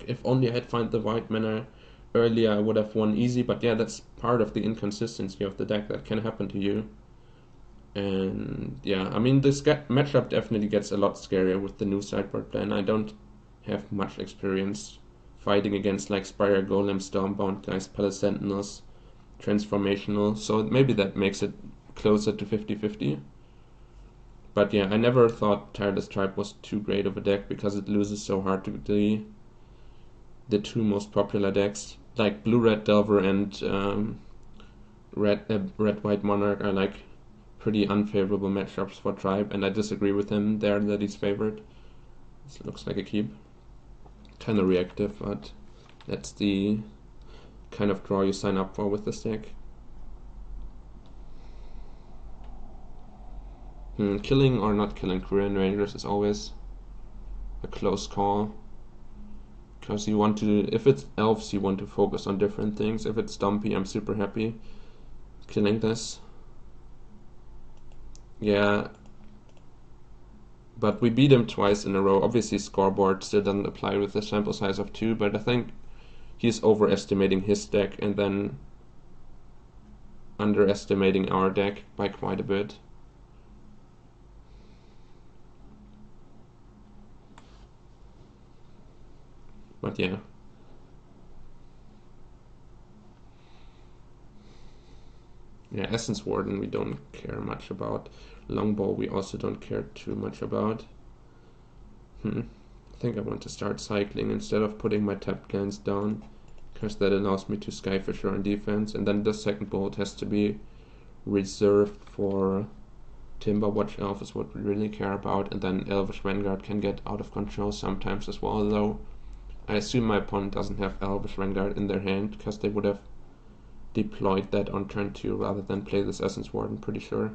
like, if only I had found the white mana earlier, I would have won easy. But yeah, that's part of the inconsistency of the deck that can happen to you. And yeah, I mean, this matchup definitely gets a lot scarier with the new sideboard plan. I don't have much experience fighting against like Spire Golem, Stormbound guys, Palace Sentinels, Transformational, so maybe that makes it closer to 50-50. But yeah, I never thought Tireless Tribe was too great of a deck because it loses so hard to the two most popular decks. Like Blue-Red Delver and Red-White Monarch are like pretty unfavorable matchups for Tribe, and I disagree with him there that he's favored. This looks like a keep. Kind of reactive, but that's the kind of draw you sign up for with this deck. Killing or not killing Korean Rangers is always a close call. Because you want to, if it's elves, you want to focus on different things. If it's Dumpy, I'm super happy killing this. Yeah, but we beat him twice in a row. Obviously, scoreboard still doesn't apply with a sample size of 2, but I think he's overestimating his deck and then underestimating our deck by quite a bit. But yeah. Yeah, Essence Warden we don't care much about. Longbow we also don't care too much about. I think I want to start cycling instead of putting my tapped lands down, because that allows me to Skyfisher on defense, and then the second bolt has to be reserved for Timber Watch Elf is what we really care about, and then Elvish Vanguard can get out of control sometimes as well, though I assume my opponent doesn't have Elvish Vanguard in their hand, because they would have deployed that on turn 2 rather than play this Essence Warden, pretty sure.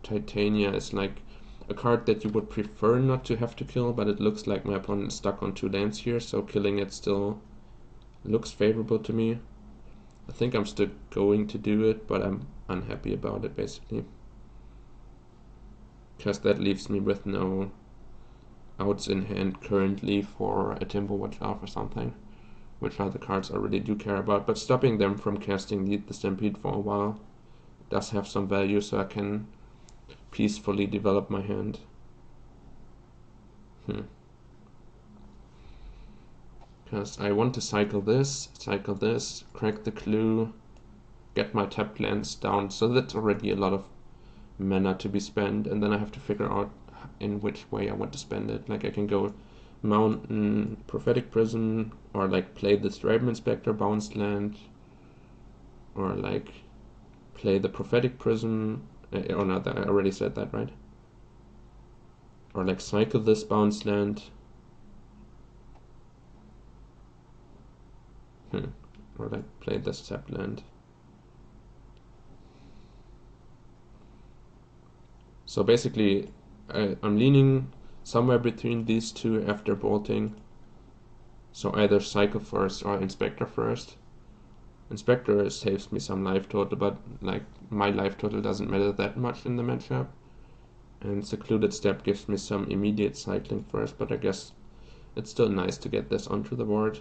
Titania is like a card that you would prefer not to have to kill, but it looks like my opponent is stuck on 2 lands here, so killing it still looks favorable to me. I think I'm still going to do it, but I'm unhappy about it basically. Because that leaves me with no outs in hand currently for a Timberwatch Elf or something, which are the cards I really do care about. But stopping them from casting the Stampede for a while does have some value, so I can peacefully develop my hand. Because I want to cycle this, crack the clue, get my tapped lands down, so that's already a lot of mana to be spent, and then I have to figure out in which way I want to spend it. Like I can go Mountain, Prophetic Prism, or like play the Draven Inspector bounce land, or like play the Prophetic Prism, or not, I already said that, right? Or like cycle this bounce land. Or like play this tap land. So basically, I'm leaning somewhere between these two after bolting. So either cycle first or inspector first. Inspector saves me some life total, but like my life total doesn't matter that much in the matchup. And secluded step gives me some immediate cycling first, but I guess it's still nice to get this onto the board.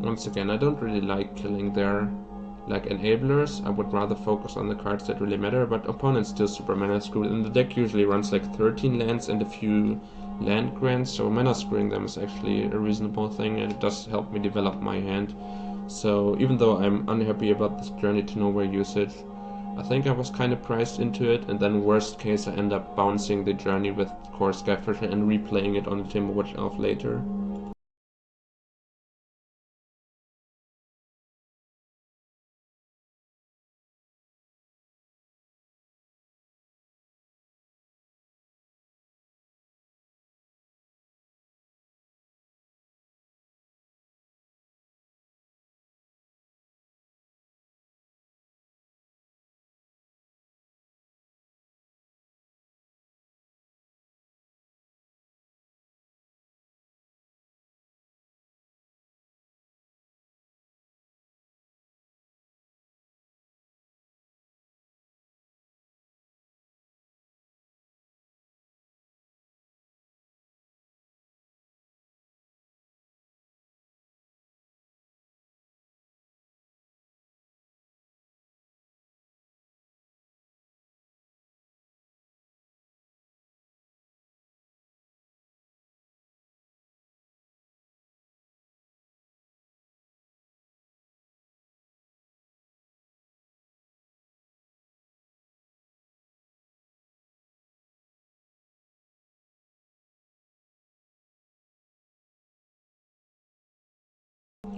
Once again, I don't really like killing their like enablers. I would rather focus on the cards that really matter, but opponents still super mana screwed, and the deck usually runs like 13 lands and a few land grants, so mana screwing them is actually a reasonable thing, and it does help me develop my hand. So even though I'm unhappy about this Journey to Nowhere usage, I think I was kind of priced into it, and then worst case I end up bouncing the Journey with Core Skyfisher and replaying it on the Timberwatch Elf later.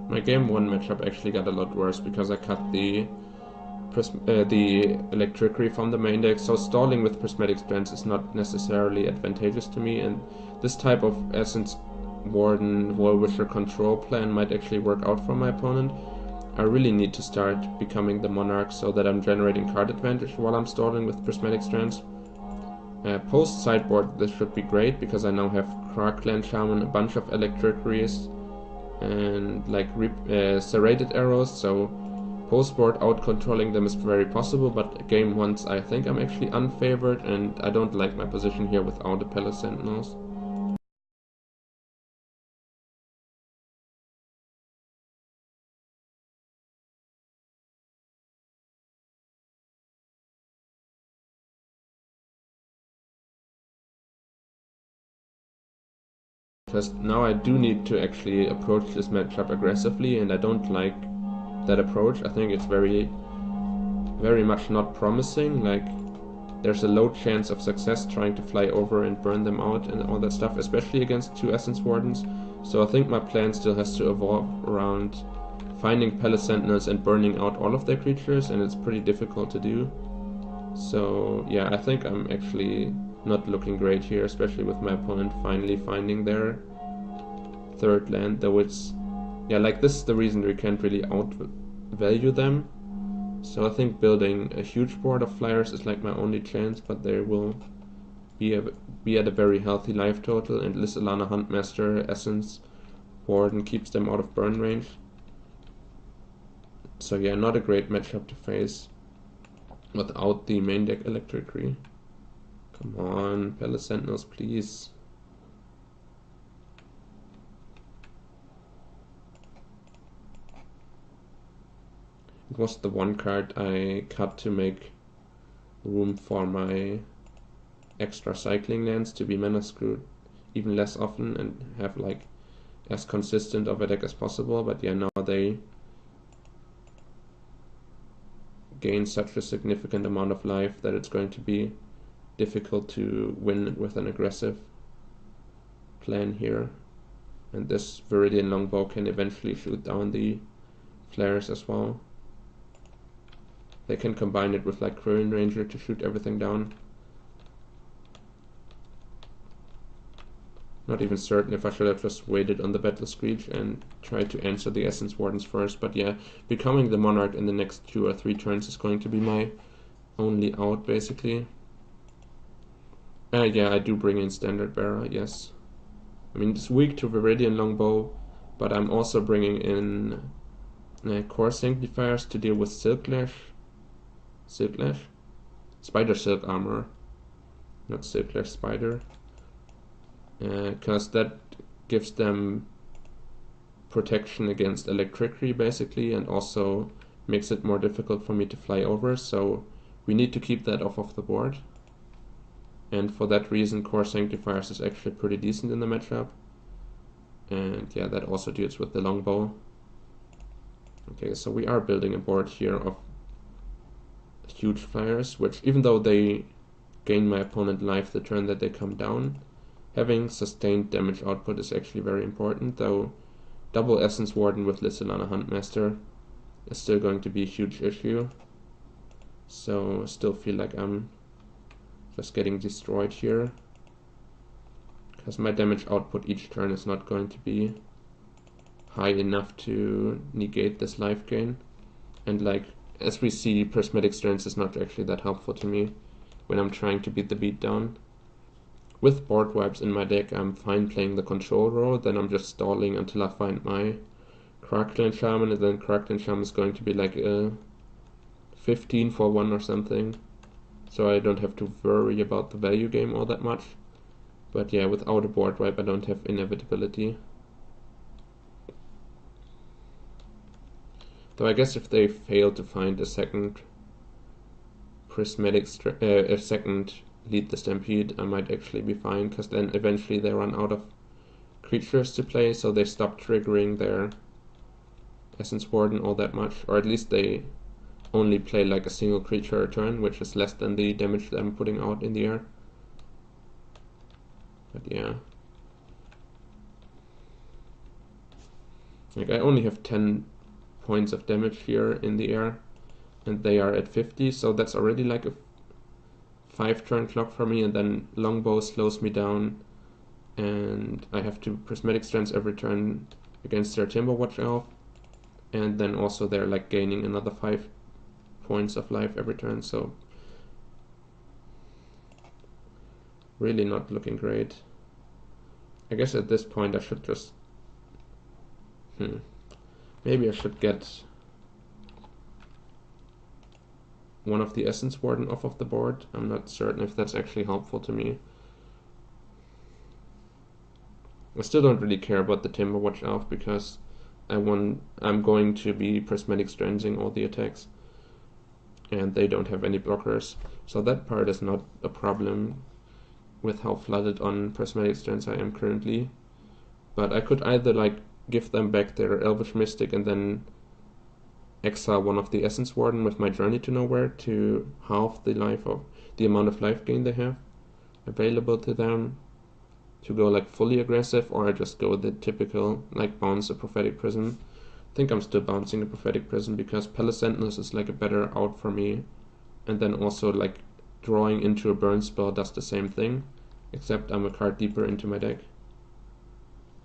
My game 1 matchup actually got a lot worse because I cut the Electricity from the main deck, so stalling with Prismatic Strands is not necessarily advantageous to me, and this type of Essence Warden Whirlwisher control plan might actually work out for my opponent. I really need to start becoming the Monarch so that I'm generating card advantage while I'm stalling with Prismatic Strands. Post sideboard this should be great because I now have Krark-Clan Shaman, a bunch of Electricities, and like serrated arrows, so post-board out-controlling them is very possible, but game once I think I'm actually unfavored, and I don't like my position here without the Palace Sentinels. Because now I do need to actually approach this matchup aggressively, and I don't like that approach. I think it's very much not promising. Like, there's a low chance of success trying to fly over and burn them out and all that stuff, especially against 2 Essence Wardens. So I think my plan still has to evolve around finding Palace Sentinels and burning out all of their creatures, and it's pretty difficult to do. So yeah, I think I'm actually not looking great here, especially with my opponent finally finding their third land, though it's, yeah, like this is the reason we can't really outvalue them. So I think building a huge board of flyers is like my only chance, but they will be at a very healthy life total, and Lysalana Huntmaster Essence Warden keeps them out of burn range. So yeah, not a great matchup to face without the main deck Electricity. Come on, Palace Sentinels, please. It was the one card I cut to make room for my extra cycling lands to be mana screwed even less often and have like as consistent of a deck as possible, but yeah, now they gain such a significant amount of life that it's going to be difficult to win with an aggressive plan here. And this Viridian Longbow can eventually shoot down the flares as well. They can combine it with like Quirion Ranger to shoot everything down. Not even certain if I should have just waited on the Battle Screech and tried to answer the Essence Wardens first, but yeah, becoming the Monarch in the next 2 or 3 turns is going to be my only out, basically. Yeah, I do bring in Standard Bearer, yes. I mean, it's weak to Viridian Longbow, but I'm also bringing in Core Sanctifiers to deal with Silklash? Spider Silk Armor, not Silklash Spider. Because that gives them protection against electricity basically, and also makes it more difficult for me to fly over, so we need to keep that off of the board. And for that reason, Core Sanctifiers is actually pretty decent in the matchup. And yeah, that also deals with the longbow. Okay, so we are building a board here of huge flyers, which even though they gain my opponent life the turn that they come down, having sustained damage output is actually very important, though double Essence Warden with Lysilana Huntmaster is still going to be a huge issue. So I still feel like I'm just getting destroyed here, because my damage output each turn is not going to be high enough to negate this life gain. And like, as we see, Prismatic Strands is not actually that helpful to me when I'm trying to beat the beatdown. With board wipes in my deck, I'm fine playing the control role, then I'm just stalling until I find my Crackling Shaman, and then Crackling Shaman is going to be like a 15 for 1 or something, so I don't have to worry about the value game all that much. But yeah, without a board wipe I don't have inevitability. Though I guess if they fail to find a second a second Lead the Stampede, I might actually be fine, because then eventually they run out of creatures to play, so they stop triggering their Essence Warden all that much, or at least they only play like a single creature a turn, which is less than the damage that I'm putting out in the air. But yeah. Like, I only have 10 points of damage here in the air, and they are at 50, so that's already like a 5-turn clock for me, and then Longbow slows me down, and I have to Prismatic Strands every turn against their Timberwatch Elf, and then also they're like gaining another 5 points of life every turn, so really not looking great. I guess at this point I should just maybe I should get one of the Essence Warden off of the board. I'm not certain if that's actually helpful to me. I still don't really care about the Timberwatch Elf, because I'm going to be Prismatic Strandsing all the attacks, and they don't have any blockers, so that part is not a problem with how flooded on Prismatic Strands I am currently. But I could either like give them back their Elvish Mystic and then exile one of the Essence Warden with my Journey to Nowhere to halve the amount of life gain they have available to them, to go like fully aggressive, or I just go the typical like bounce a Prophetic Prism. I think I'm still bouncing a Prophetic Prism, because Palace Sentinels is like a better out for me, and then also like drawing into a burn spell does the same thing, except I'm a card deeper into my deck,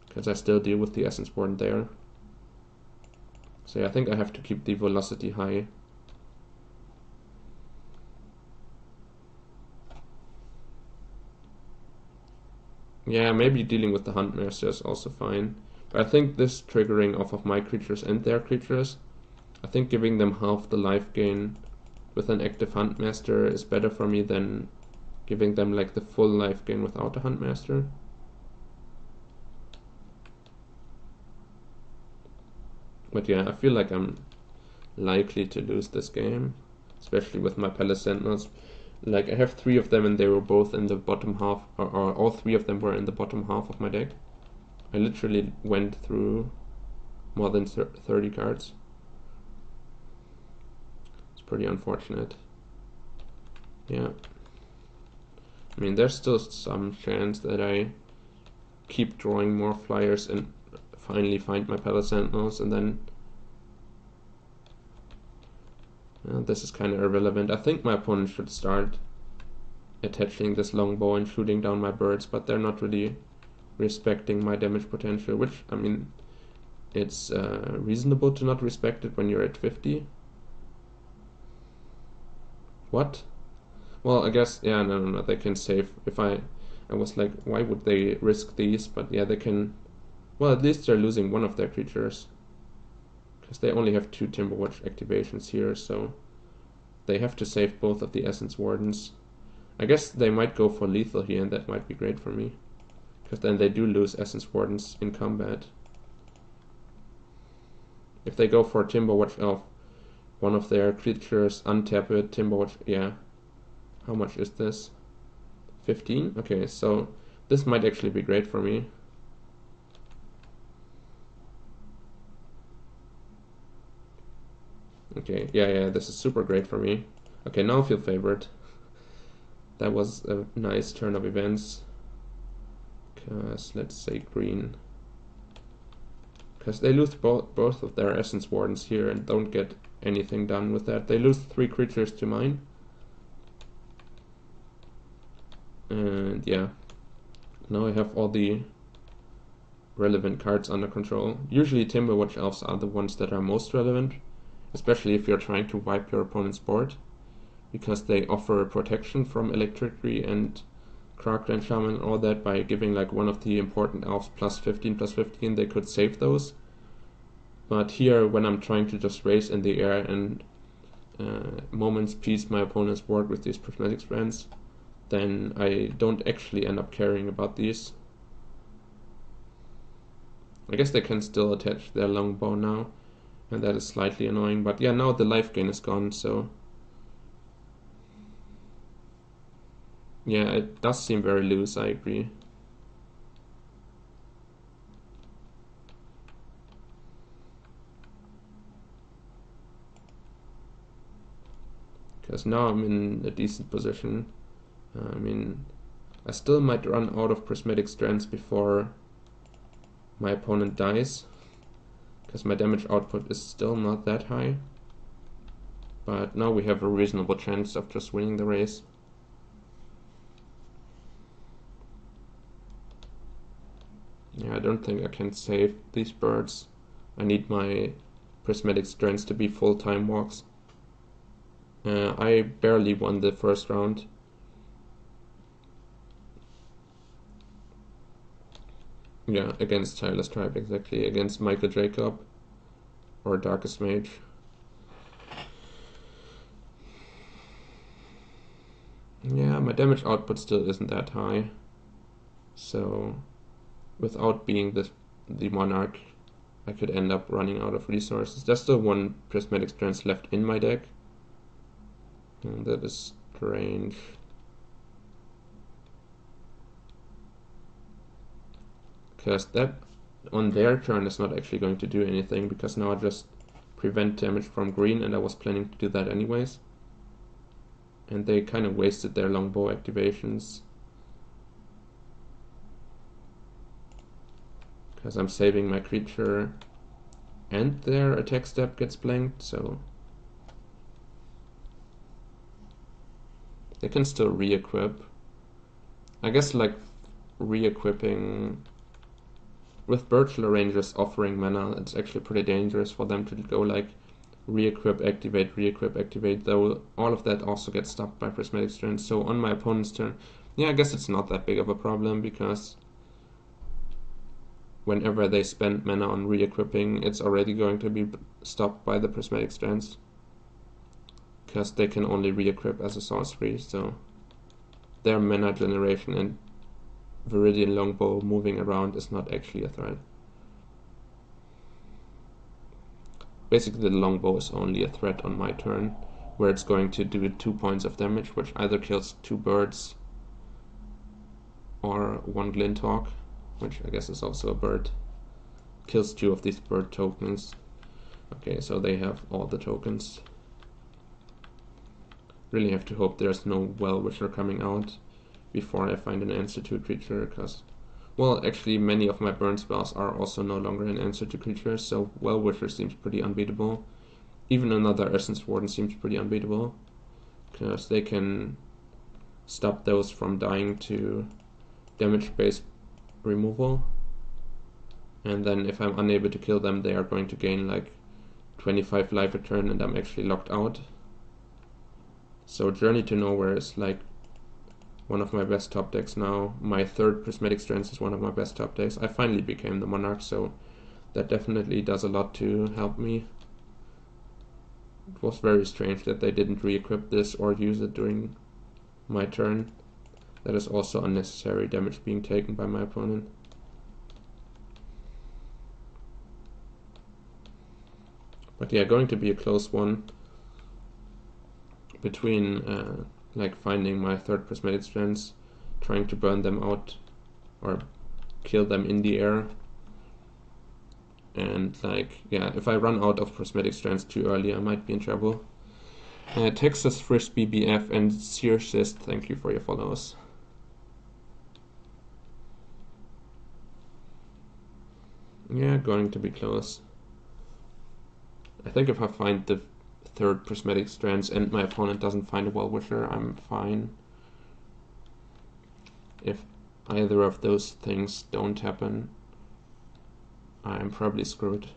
because I still deal with the Essence Warden there. So yeah, I think I have to keep the velocity high. Yeah, maybe dealing with the Huntmaster is also fine. But I think this triggering off of my creatures and their creatures, I think giving them half the life gain with an active Huntmaster is better for me than giving them like the full life gain without a Huntmaster. But yeah, I feel like I'm likely to lose this game, especially with my Palace Sentinels. Like, I have 3 of them and they were both in the bottom half, or all 3 of them were in the bottom half of my deck. I literally went through more than 30 cards. It's pretty unfortunate. Yeah. I mean, there's still some chance that I keep drawing more flyers and finally find my Palace Sentinels, and then this is kind of irrelevant. I think my opponent should start attaching this longbow and shooting down my birds, but they're not really respecting my damage potential, which, I mean, it's reasonable to not respect it when you're at 50. What? Well, I guess, yeah, no, they can save. If I was like, why would they risk these? But yeah, they can. Well, at least they're losing one of their creatures, because they only have 2 Timberwatch activations here, so they have to save both of the Essence Wardens. I guess they might go for lethal here, and that might be great for me, because then they do lose Essence Wardens in combat. If they go for Timberwatch Elf, one of their creatures, untap it, Timberwatch, yeah. How much is this? 15? Okay, so this might actually be great for me. Okay, yeah, this is super great for me. Okay, now I feel favored. That was a nice turn of events. Because, let's say green. Because they lose both of their Essence Wardens here and don't get anything done with that. They lose 3 creatures to mine. And yeah, now I have all the relevant cards under control. Usually Timberwatch Elves are the ones that are most relevant, especially if you're trying to wipe your opponent's board, because they offer protection from Electricity and Kragran Shaman and all that by giving like one of the important elves +15/+15, they could save those. But here, when I'm trying to just raise in the air and moments piece my opponent's board with these Prismatic Strands, then I don't actually end up caring about these. I guess they can still attach their longbow now, and that is slightly annoying, but yeah, now the life gain is gone, so yeah, it does seem very loose, I agree. Because now I'm in a decent position. I mean, I still might run out of Prismatic Strands before my opponent dies, because my damage output is still not that high. But now we have a reasonable chance of just winning the race. Yeah, I don't think I can save these birds. I need my Prismatic Strands to be full time walks. I barely won the first round. Yeah, against Tireless Tribe, exactly. Against Michael Jacob or Darkest Mage. Yeah, my damage output still isn't that high. So, without being the Monarch, I could end up running out of resources. There's still 1 Prismatic Strands left in my deck. And that is strange. Because that on their turn is not actually going to do anything, because now I just prevent damage from green, and I was planning to do that anyways. And they kind of wasted their longbow activations. Because I'm saving my creature and their attack step gets blanked, so they can still re-equip. I guess like re-equipping with Birchler Rangers offering mana, it's actually pretty dangerous for them to go like re-equip, activate, though all of that also gets stopped by Prismatic Strands. So on my opponent's turn, yeah, I guess it's not that big of a problem, because whenever they spend mana on re-equipping, it's already going to be stopped by the Prismatic Strands, because they can only re-equip as a sorcery, so their mana generation and Viridian Longbow moving around is not actually a threat. Basically, the Longbow is only a threat on my turn, where it's going to do 2 points of damage, which either kills 2 birds or 1 Glinthawk, which I guess is also a bird. Kills 2 of these bird tokens. Okay, so they have all the tokens. Really have to hope there's no Well-Wisher coming out before I find an answer to a creature, because, well, actually many of my burn spells are also no longer an answer to creatures, so Well-Wisher seems pretty unbeatable. Even another Essence Warden seems pretty unbeatable, because they can stop those from dying to damage-based removal, and then if I'm unable to kill them, they are going to gain like 25 life a turn, and I'm actually locked out. So Journey to Nowhere is like one of my best top decks now. My 3rd Prismatic Strands is one of my best top decks. I finally became the Monarch, so that definitely does a lot to help me. It was very strange that they didn't re-equip this or use it during my turn. That is also unnecessary damage being taken by my opponent. But yeah, going to be a close one between like finding my third prismatic strands, trying to burn them out or kill them in the air, and like, yeah, if I run out of prismatic strands too early, I might be in trouble. Texas Frisch BBF and Searsist, thank you for your follows. Yeah, going to be close. I think if I find the third prismatic strands and my opponent doesn't find a Well-Wisher, I'm fine. If either of those things don't happen, I'm probably screwed.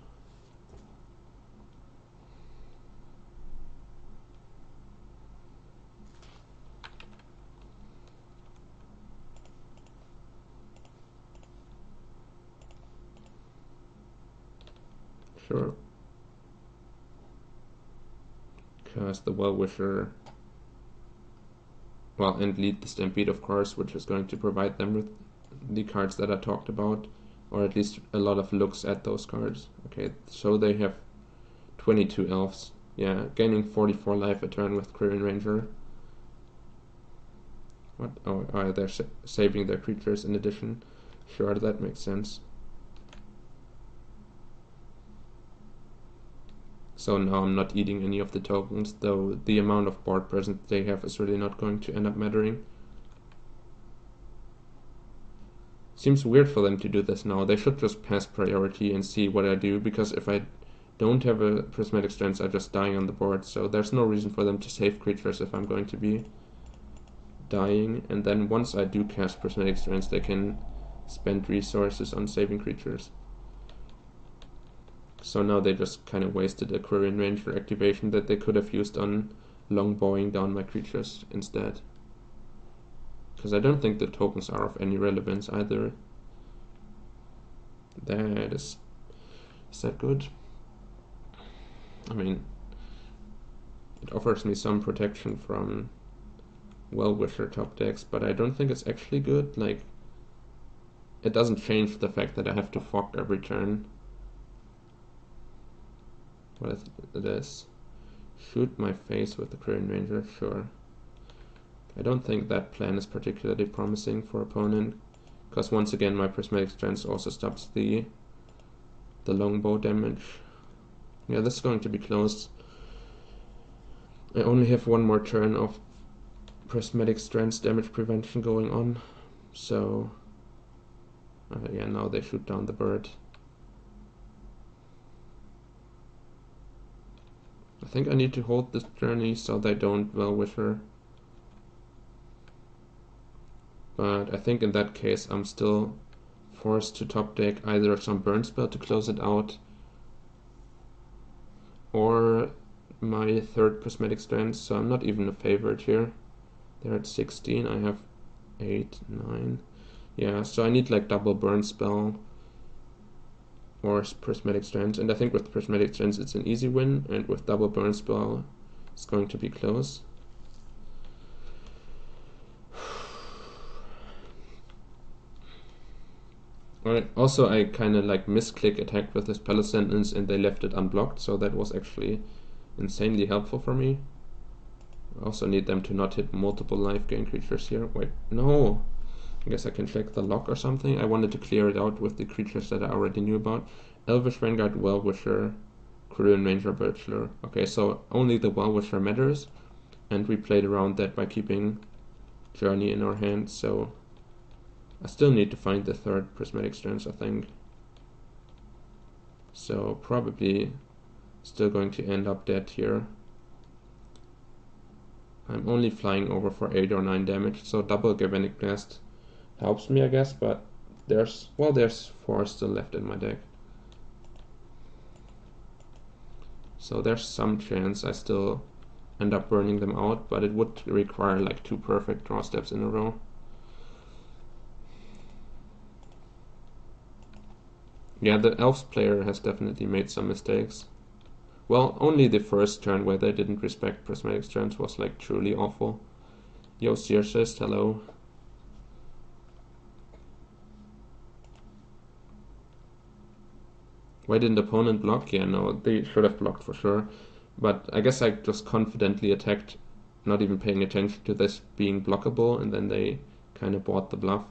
Sure. Because the Well-Wisher, well, and lead the Stampede, of course, which is going to provide them with the cards that I talked about, or at least a lot of looks at those cards. Okay, so they have 22 elves. Yeah, gaining 44 life a turn with Quirion Ranger. What? Oh, they're saving their creatures in addition. Sure, that makes sense. So now I'm not eating any of the tokens, though the amount of board presence they have is really not going to end up mattering. Seems weird for them to do this now. They should just pass priority and see what I do, because if I don't have a prismatic strands, I just die on the board, so there's no reason for them to save creatures if I'm going to be dying. And then once I do cast prismatic strands, they can spend resources on saving creatures. So now they just kind of wasted a Quirion Ranger activation that they could have used on longbowing down my creatures instead. Because I don't think the tokens are of any relevance either. That is that good? I mean, it offers me some protection from Well-Wisher top decks, but I don't think it's actually good. Like, it doesn't change the fact that I have to fog every turn. What is this? Shoot my face with the Quirion Ranger? Sure. I don't think that plan is particularly promising for opponent, because once again my prismatic strands also stops the longbow damage. Yeah, this is going to be close. I only have one more turn of prismatic strands damage prevention going on, so yeah, now they shoot down the bird. I think I need to hold this journey so they don't Well-Wisher. But I think in that case I'm still forced to top deck either some burn spell to close it out, or my third prismatic strand, so I'm not even a favorite here. They're at 16, I have 8, 9. Yeah, so I need like double burn spell or prismatic strands, and I think with prismatic strands it's an easy win, and with double burn spell it's going to be close. Alright, also I kind of like misclick attacked with this Palace Sentence and they left it unblocked, so that was actually insanely helpful for me. I also need them to not hit multiple life gain creatures here. Wait, no! I guess I can check the lock or something. I wanted to clear it out with the creatures that I already knew about. Elvish Vanguard, Well-Wisher, Quirion Ranger, Birchler. Okay, so only the Well-Wisher matters, and we played around that by keeping Journey in our hand, so I still need to find the third prismatic strands, I think. So probably still going to end up dead here. I'm only flying over for 8 or 9 damage, so double Galvanic Blast helps me, I guess, but there's 4 still left in my deck. So there's some chance I still end up burning them out, but it would require like 2 perfect draw steps in a row. Yeah, the Elves player has definitely made some mistakes. Well, only the first turn where they didn't respect prismatic strands was like truly awful. Yo, Searsist, hello. Why didn't opponent block? Yeah, no, they should have blocked for sure. But I guess I just confidently attacked, not even paying attention to this being blockable, and then they kind of bought the bluff.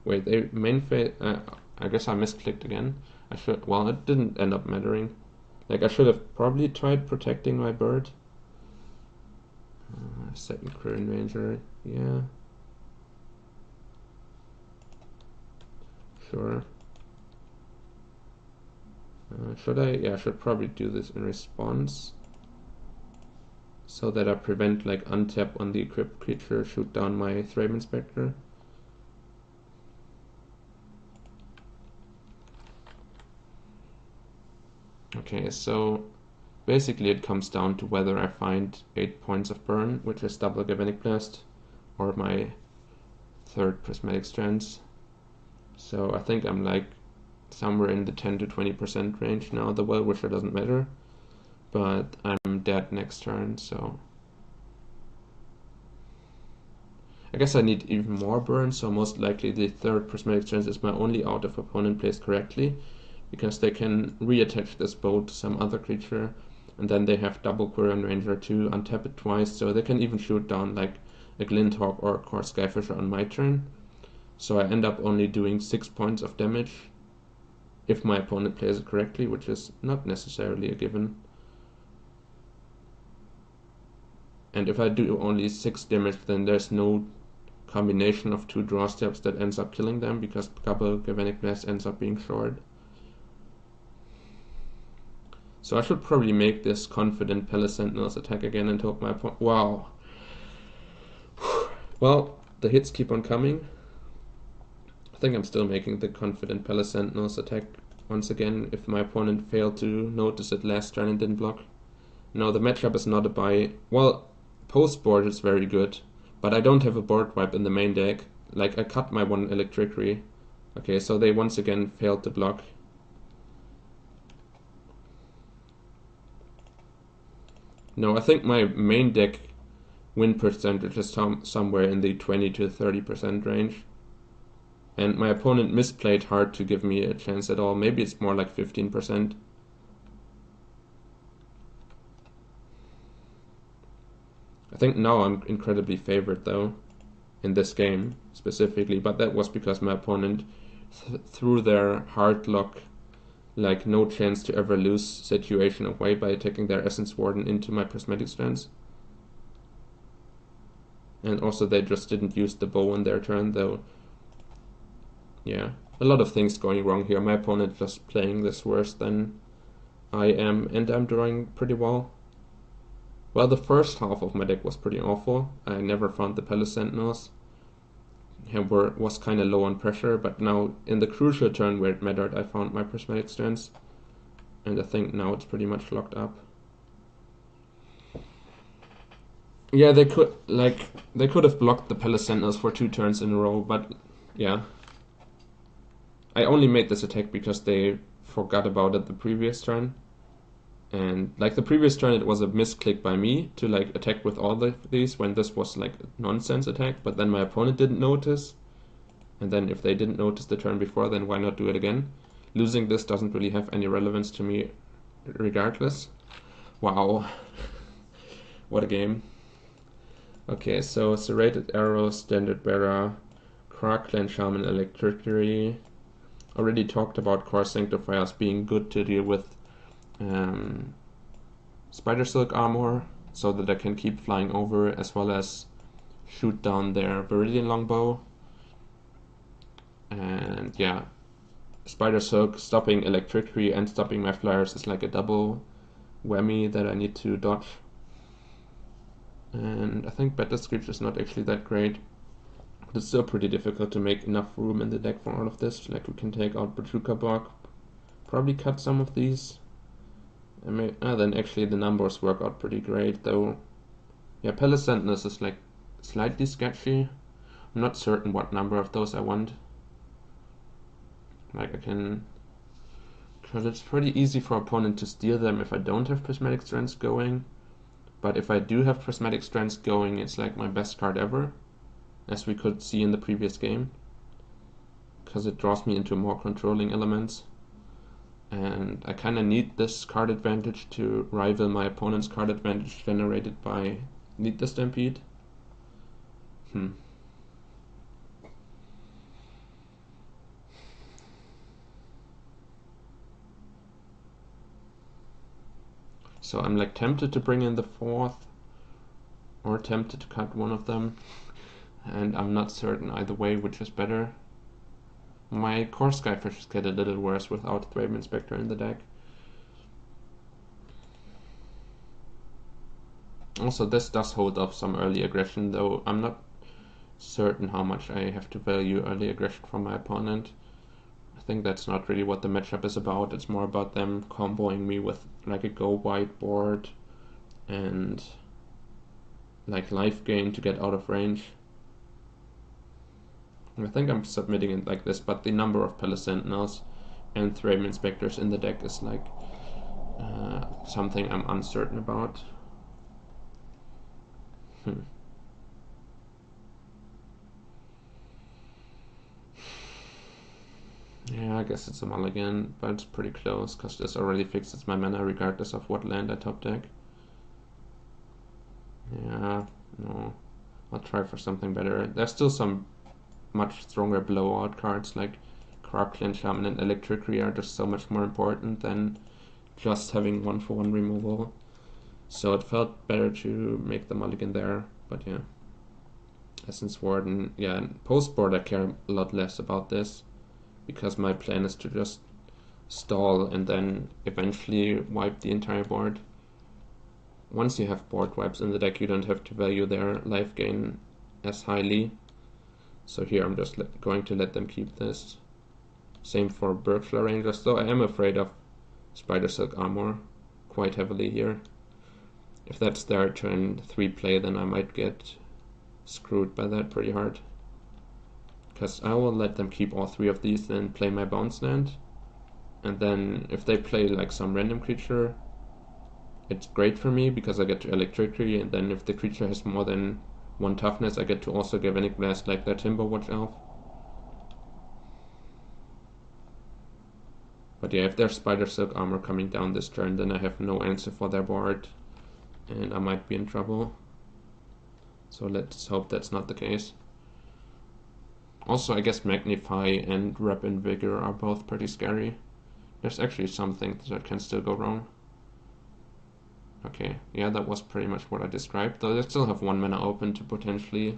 Wait, they main phase. I guess I misclicked again. I should. Well, it didn't end up mattering. Like, I should have probably tried protecting my bird. Second Korean Ranger, yeah. Sure. Should I? Yeah, I should probably do this in response. So that I prevent, like, untap on the equipped creature, shoot down my Thraben Spectre. Okay, so basically it comes down to whether I find 8 points of burn, which is double Galvanic Blast, or my third Prismatic Strands. So I think I'm like somewhere in the 10 to 20% range now. The Well-Wisher doesn't matter, but I'm dead next turn, so I guess I need even more burn, so most likely the third Prismatic Strands is my only out if opponent plays correctly, because they can reattach this bow to some other creature, and then they have double Quirion Ranger to untap it twice, so they can even shoot down like a Glinthawk or a Core Skyfisher on my turn. So I end up only doing 6 points of damage if my opponent plays it correctly, which is not necessarily a given. And if I do only 6 damage, then there's no combination of 2 draw steps that ends up killing them, because double Galvanic Blast ends up being short. So I should probably make this confident Palace Sentinels attack again and hope my opponent... Wow. Well, the hits keep on coming. I think I'm still making the confident Palace Sentinels attack once again if my opponent failed to notice it last turn and didn't block. No, the matchup is not a buy. Well, post-board is very good, but I don't have a board wipe in the main deck. Like, I cut my one Electricity. Okay, so they once again failed to block. No, I think my main deck win percentage is somewhere in the 20 to 30% range. And my opponent misplayed hard to give me a chance at all. Maybe it's more like 15%. I think now I'm incredibly favored though, in this game specifically, but that was because my opponent threw their hard lock, like no chance to ever lose situation away by attacking their Essence Warden into my Prismatic Strands. And also they just didn't use the bow on their turn though. Yeah, a lot of things going wrong here. My opponent just playing this worse than I am, and I'm drawing pretty well. Well, the first half of my deck was pretty awful. I never found the Palace Sentinels. Was kind of low on pressure, but now in the crucial turn where it mattered, I found my Prismatic Strands, and I think now it's pretty much locked up. Yeah, they could have blocked the Palace Sentinels for 2 turns in a row, but yeah. I only made this attack because they forgot about it the previous turn. And like the previous turn, it was a misclick by me to like attack with all these when this was like a nonsense attack, but then my opponent didn't notice. And then if they didn't notice the turn before, then why not do it again? Losing this doesn't really have any relevance to me regardless. Wow. What a game. Okay, so Serrated Arrow, Standard Bearer, Krark-Clan Shaman, Electricity. Already talked about Core Sanctifiers being good to deal with Spider Silk Armor, so that I can keep flying over, as well as shoot down their Viridian Longbow. And yeah, Spider Silk stopping Electricity and stopping my flyers is like a double whammy that I need to dodge. And I think Battle Screech is not actually that great, but it's still pretty difficult to make enough room in the deck for all of this. Like, we can take out Bajuka Bog, probably cut some of these. Then actually the numbers work out pretty great though. Yeah, Palace Sentinels is like slightly sketchy. I'm not certain what number of those I want. Like, I can, because it's pretty easy for opponent to steal them if I don't have Prismatic Strands going. But if I do have Prismatic Strands going, it's like my best card ever, as we could see in the previous game, because it draws me into more controlling elements. And I kind of need this card advantage to rival my opponent's card advantage generated by Need the Stampede. So I'm like tempted to bring in the 4th, or tempted to cut one of them, and I'm not certain either way which is better. My core Skyfishes get a little worse without Thraben Inspector in the deck. Also, this does hold off some early aggression, though I'm not certain how much I have to value early aggression from my opponent. I think that's not really what the matchup is about. It's more about them comboing me with like a go wide board and like life gain to get out of range. I think I'm submitting it like this, but the number of Palace Sentinels and Thraben Inspectors in the deck is like something I'm uncertain about. Yeah, I guess it's a mulligan, but it's pretty close, because this already fixes my mana regardless of what land I top deck. Yeah, no. I'll try for something better. There's still some much stronger blowout cards, like Crocklin, Shaman, and Electricity are just so much more important than just having 1-for-1 removal. So it felt better to make the mulligan there, but yeah. Essence Warden, yeah, post-board I care a lot less about this, because my plan is to just stall and then eventually wipe the entire board. Once you have board wipes in the deck, you don't have to value their life gain as highly. So here I'm just going to let them keep this. Same for Berkshire Rangers, though I am afraid of Spider Silk Armor quite heavily here. If that's their turn 3 play, then I might get screwed by that pretty hard. Because I will let them keep all 3 of these, then play my bounce land. And then if they play like some random creature, it's great for me because I get to Electricity, and then if the creature has more than 1 toughness, I get to also Galvanic Blast like their Timberwatch Elf. But yeah, if there's Spider Silk Armor coming down this turn, then I have no answer for their board, and I might be in trouble. So let's hope that's not the case. Also, I guess Magnify and Rep and Vigor are both pretty scary. There's actually some things that can still go wrong. Okay, yeah, that was pretty much what I described, though they still have 1 mana open to potentially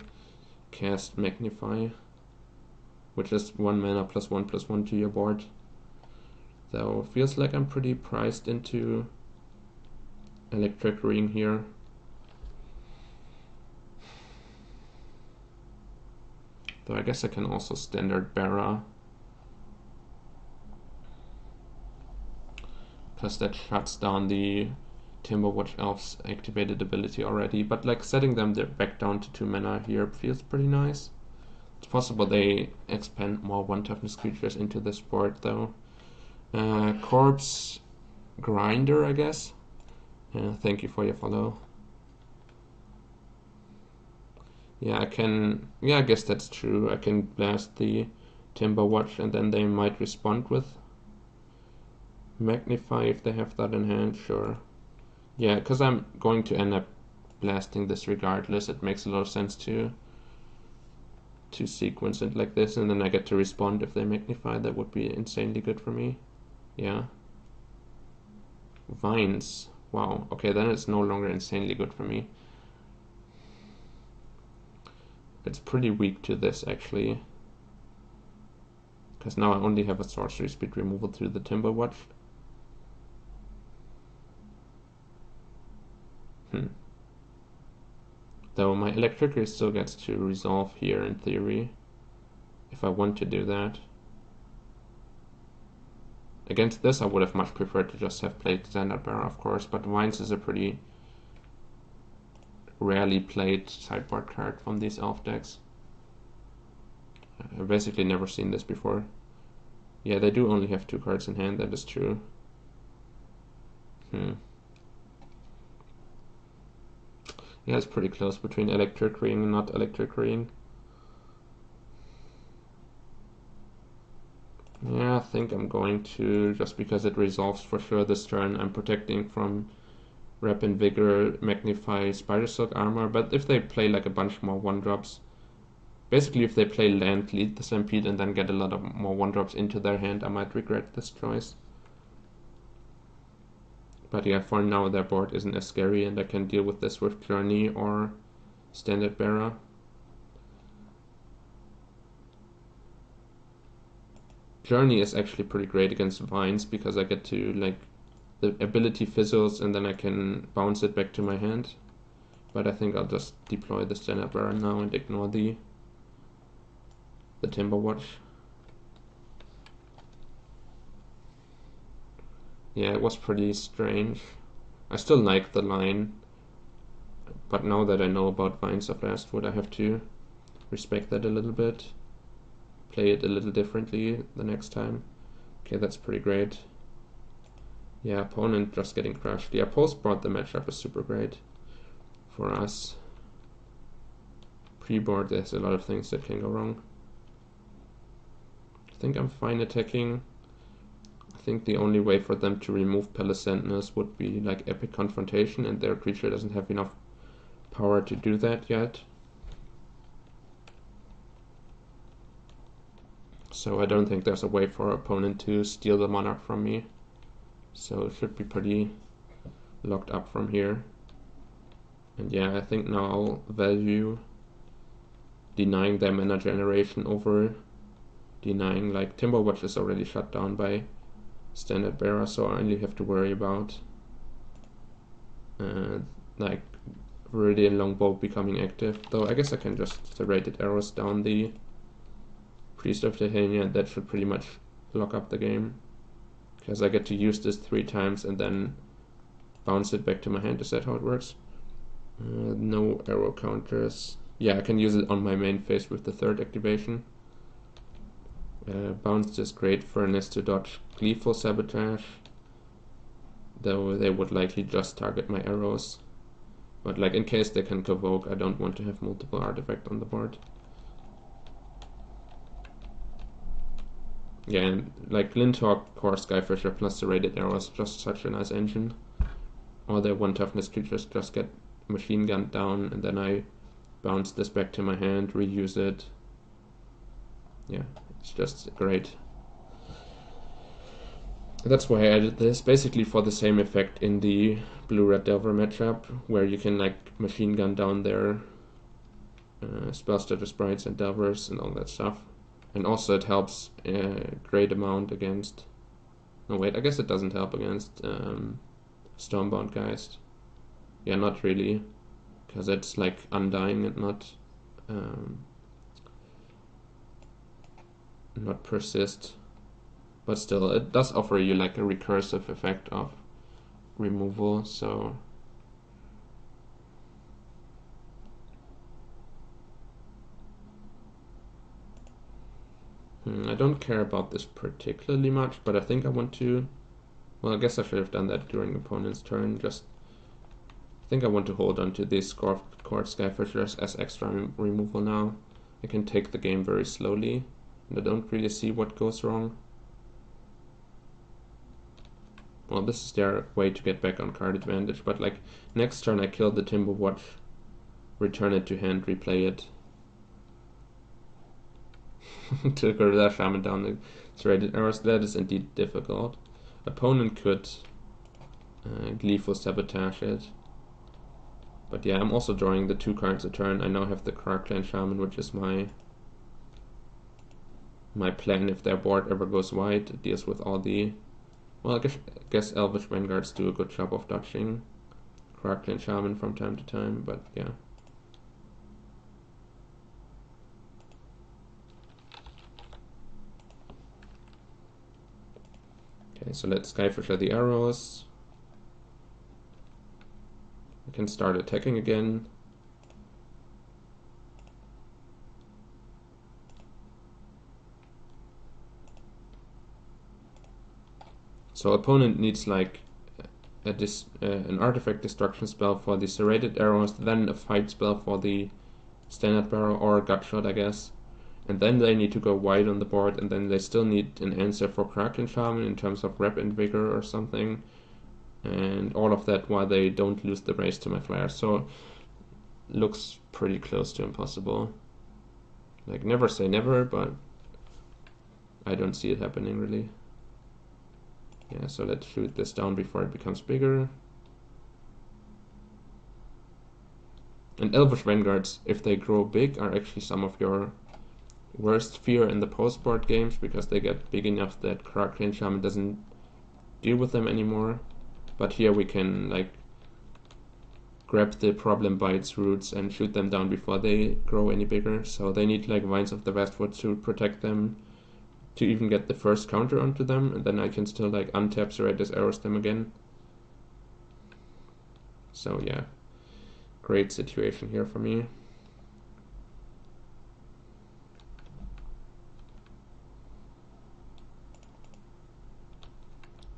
cast Magnify, which is 1 mana +1/+1 to your board. Though it feels like I'm pretty priced into Electric Ring here. Though I guess I can also standard Barra, because that shuts down the Timberwatch Elf's activated ability already, but like setting them back down to 2 mana here feels pretty nice. It's possible they expand more 1 toughness creatures into this board though. Corpse Grinder, I guess. Thank you for your follow. Yeah, I guess that's true. I can blast the Timberwatch and then they might respond with Magnify if they have that in hand, sure. Yeah, because I'm going to end up blasting this regardless. It makes a lot of sense to sequence it like this, and then I get to respond if they Magnify. That would be insanely good for me. Yeah. Vines. Wow. Okay, then it's no longer insanely good for me. It's pretty weak to this, actually. Because now I only have a sorcery speed removal through the Timberwatch. Though my Electricity still gets to resolve here in theory, if I want to do that. Against this I would have much preferred to just have played Standard Bearer, of course, but Vines is a pretty rarely played sideboard card from these elf decks. I've basically never seen this before. Yeah, they do only have 2 cards in hand, that is true. Yeah, it's pretty close between electric ring and not electric ring. Yeah, I think I'm going to, just because it resolves for sure this turn. I'm protecting from Rapid Vigor, Magnify, Spider Silk Armor, but if they play like a bunch more 1-drops, basically if they play land, lead the Stampede, and then get a lot of more 1-drops into their hand, I might regret this choice. But yeah, for now their board isn't as scary, and I can deal with this with Journey or Standard Bearer. Journey is actually pretty great against Vines because I get to, like, the ability fizzles and then I can bounce it back to my hand. But I think I'll just deploy the Standard Bearer now and ignore the Timberwatch. Yeah, it was pretty strange. I still like the line, but now that I know about Vines of Lastwood, I have to respect that a little bit. Play it a little differently the next time. Okay, that's pretty great. Yeah, opponent just getting crushed. Yeah, post-board the matchup is super great for us. Pre-board there's a lot of things that can go wrong. I think I'm fine attacking. I think the only way for them to remove Palace Sentinels would be like Epic Confrontation, and their creature doesn't have enough power to do that yet. So I don't think there's a way for our opponent to steal the Monarch from me. So it should be pretty locked up from here. And yeah, I think now I'll value denying their mana generation over denying, like, Timberwatch is already shut down by Standard Bearer, so I only have to worry about like Viridian Longbow becoming active. Though I guess I can just serrated arrows down the Priest of Titania. That should pretty much lock up the game, because I get to use this 3 times and then bounce it back to my hand. Is that how it works? No arrow counters. Yeah, I can use it on my main phase with the 3rd activation. Bounce is great Furnace to dodge Gleeful Sabotage, though they would likely just target my arrows. But like, in case they can Convoke, I don't want to have multiple artifacts on the board. Yeah, and like Linthawk, Core Skyfisher plus Serrated Arrows, just such a nice engine. All their 1 toughness creatures just get machine gunned down, and then I bounce this back to my hand, reuse it. Yeah, it's just great. That's why I added this, basically for the same effect in the Blue-Red Delver matchup, where you can like machine gun down their Spellstutter Sprites and Delvers and all that stuff. And also it helps a great amount against... No wait, I guess it doesn't help against Stormbound Geist. Yeah, not really, because it's like Undying and not Persist. But still, it does offer you like a recursive effect of removal, so... I don't care about this particularly much, but I think I want to... Well, I guess I should have done that during opponent's turn. I think I want to hold on to these Court Skyfishers as extra removal now. I can take the game very slowly, and I don't really see what goes wrong. Well, this is their way to get back on card advantage, but like, next turn I kill the Timberwatch, return it to hand, replay it. To Gorilla Shaman down the serrated arrows, that is indeed difficult. Opponent could Gleeful Sabotage it. But yeah, I'm also drawing the 2 cards a turn. I now have the Krark-Clan Shaman, which is my plan if their board ever goes wide. It deals with all the... Well, I guess Elvish Vanguards do a good job of dodging Krark-Clan Shaman from time to time, but yeah. Okay, so let's Skyfisher the arrows. I can start attacking again. So opponent needs like an artifact destruction spell for the serrated arrows, then a fight spell for the standard barrel or gutshot, I guess. And then they need to go wide on the board, and then they still need an answer for Kraken Shaman in terms of rep and vigor or something. And all of that while they don't lose the race to my flyer. So looks pretty close to impossible. Like, never say never, but I don't see it happening really. Yeah, so let's shoot this down before it becomes bigger. And Elvish Vanguards, if they grow big, are actually some of your worst fear in the post-board games, because they get big enough that Kraken Shaman doesn't deal with them anymore. But here we can like grab the problem by its roots and shoot them down before they grow any bigger. So they need like Vines of the Westwood to protect them, to even get the first counter onto them, and then I can still like untap Serratus Arrows them again. So yeah, great situation here for me.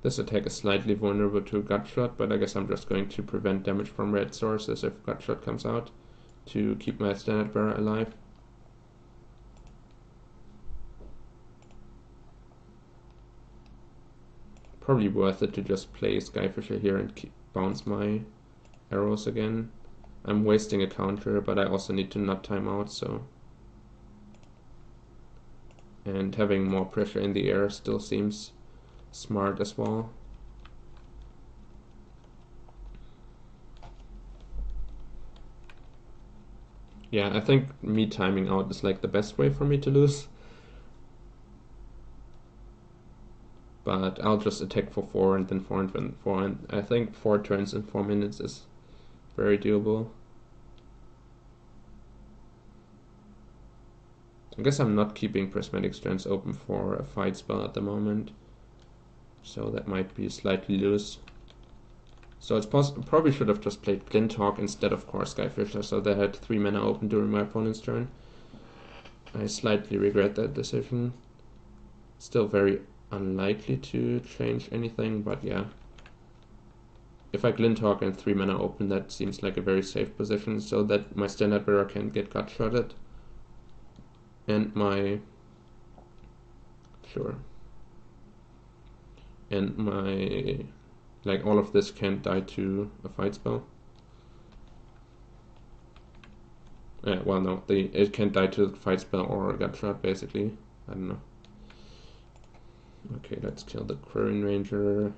This attack is slightly vulnerable to Gutshot, but I guess I'm just going to prevent damage from red sources if Gutshot comes out to keep my standard bearer alive. Probably worth it to just play Skyfisher here and bounce my arrows again. I'm wasting a counter, but I also need to not time out, so. And having more pressure in the air still seems smart as well. Yeah, I think me timing out is like the best way for me to lose. But I'll just attack for 4 and then 4 and then 4, and I think 4 turns in 4 minutes is very doable. I guess I'm not keeping Prismatic Strands open for a fight spell at the moment, so that might be slightly loose. So it's probably should have just played Glinthawk instead of Core Skyfisher, so they had 3 mana open during my opponent's turn. I slightly regret that decision. Still very unlikely to change anything, but yeah. If I Glinthawk and 3 mana open, that seems like a very safe position, so that my standard bearer can get gut-shotted. And my... Sure. And my... Like, all of this can't die to a fight spell. Yeah, well, no, it can't die to a fight spell or a gut-shot, basically. I don't know. Okay, let's kill the Quirion Ranger.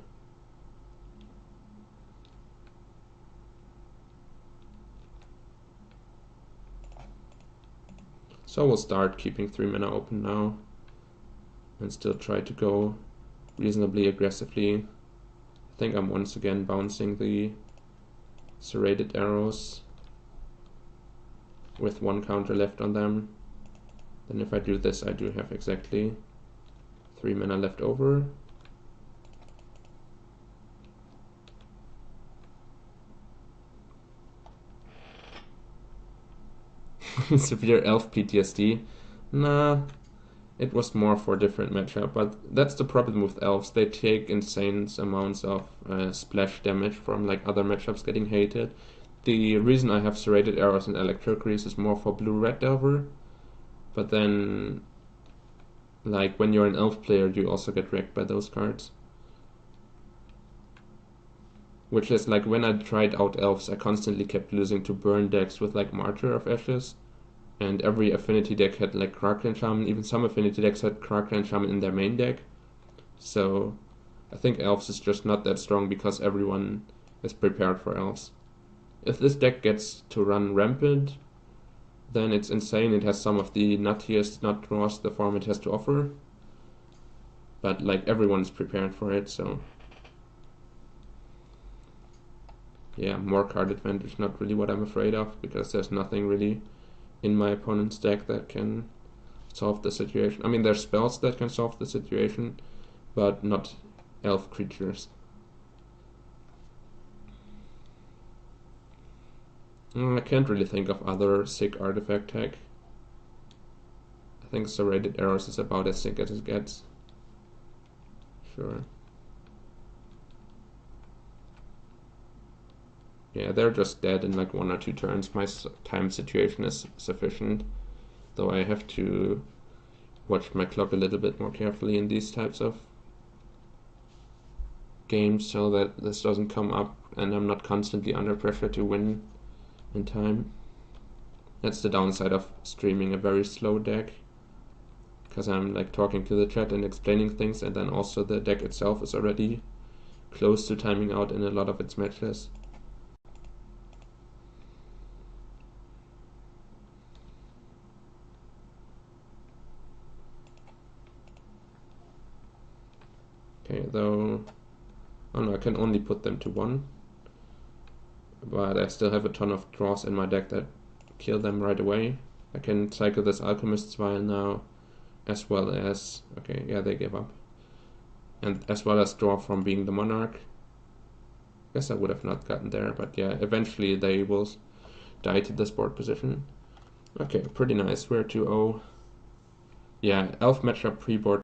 So we'll start keeping 3 mana open now and still try to go reasonably aggressively. I think I'm once again bouncing the serrated arrows with 1 counter left on them. Then if I do this, I do have exactly 3 mana left over. Severe elf PTSD. Nah, it was more for a different matchup, but that's the problem with elves. They take insane amounts of splash damage from like other matchups getting hated. The reason I have serrated arrows and electrocries is more for blue-red delver, but then like when you're an elf player, you also get wrecked by those cards. Which is like when I tried out elves, I constantly kept losing to burn decks with like Martyr of Ashes. And every affinity deck had like Kraken Shaman, even some affinity decks had Kraken Shaman in their main deck. So I think elves is just not that strong because everyone is prepared for elves. If this deck gets to run rampant, then it's insane. It has some of the nuttiest nut draws the format has to offer. But like everyone's prepared for it, so yeah, more card advantage, not really what I'm afraid of, because there's nothing really in my opponent's deck that can solve the situation. I mean, there's spells that can solve the situation, but not elf creatures. I can't really think of other sick artifact tech. I think Serrated Arrows is about as sick as it gets. Sure. Yeah, they're just dead in like 1 or 2 turns. My time situation is sufficient, though I have to watch my clock a little bit more carefully in these types of games so that this doesn't come up and I'm not constantly under pressure to win in time. That's the downside of streaming a very slow deck, because I'm like talking to the chat and explaining things, and then also the deck itself is already close to timing out in a lot of its matches. Okay, though, oh no, I can only put them to 1, but I still have a ton of draws in my deck that kill them right away. I can cycle this Alchemist's Vial now, as well as, okay, yeah, they give up, and as well as draw from being the Monarch. Guess I would have not gotten there, but yeah, eventually they will die to this board position. Okay, pretty nice. We're 2-0. Yeah, Elf matchup pre-board